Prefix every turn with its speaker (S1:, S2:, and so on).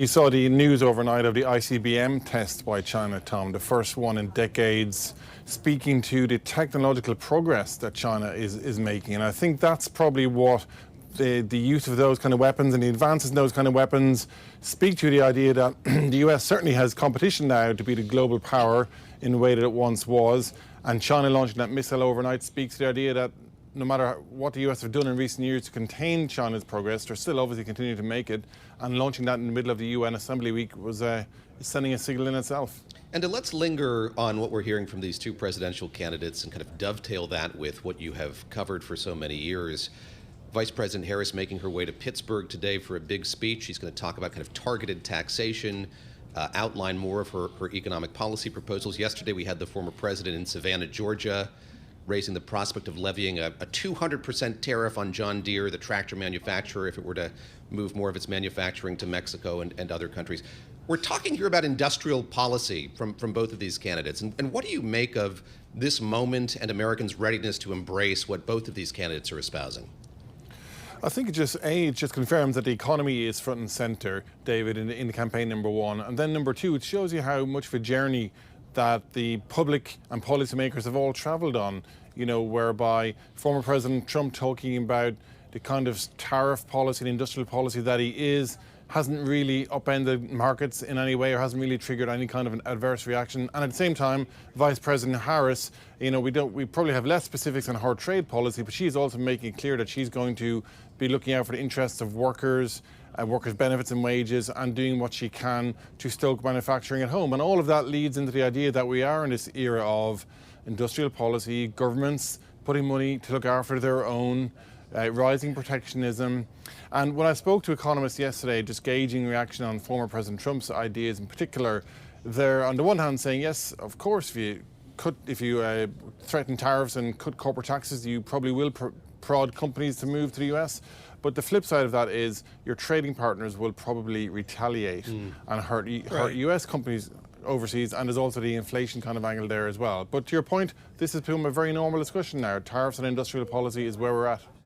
S1: You saw the news overnight of the ICBM test by China, Tom, the first one in decades, speaking to the technological progress that China is making. And I think that's probably what the use of those kind of weapons and the advances in those kind of weapons speak to the idea that the US certainly has competition now to be the global power in the way that it once was. And China launching that missile overnight speaks to the idea that no matter what the US have done in recent years to contain China's progress, they're still obviously continuing to make it, and launching that in the middle of the UN Assembly Week was sending a signal in itself.
S2: And let's linger on what we're hearing from these two presidential candidates and kind of dovetail that with what you have covered for so many years. Vice President Harris making her way to Pittsburgh today for a big speech. She's going to talk about kind of targeted taxation, outline more of her economic policy proposals. Yesterday we had the former president in Savannah, Georgia, raising the prospect of levying a 200% tariff on John Deere, the tractor manufacturer, if it were to move more of its manufacturing to Mexico and other countries. We're talking here about industrial policy from both of these candidates. And what do you make of this moment and Americans' readiness to embrace what both of these candidates are espousing?
S1: I think it just confirms that the economy is front and centre, David, in the campaign, number one. And then number two, it shows you how much of a journey that the public and policymakers have all travelled on, you know, whereby former President Trump talking about the kind of tariff policy and industrial policy that he hasn't really upended markets in any way or hasn't really triggered any kind of an adverse reaction. And at the same time, Vice President Harris, you know, we probably have less specifics on her trade policy, but she's also making it clear that she's going to be looking out for the interests of workers, workers' benefits and wages, and doing what she can to stoke manufacturing at home. And all of that leads into the idea that we are in this era of industrial policy, governments putting money to look after their own, rising protectionism. And when I spoke to economists yesterday, just gauging reaction on former President Trump's ideas in particular, they're on the one hand saying, yes, of course, if you threaten tariffs and cut corporate taxes, you probably will prod companies to move to the US. But the flip side of that is your trading partners will probably retaliate and hurt US companies overseas, and there's also the inflation kind of angle there as well. But to your point, this has become a very normal discussion now. Tariffs and industrial policy is where we're at.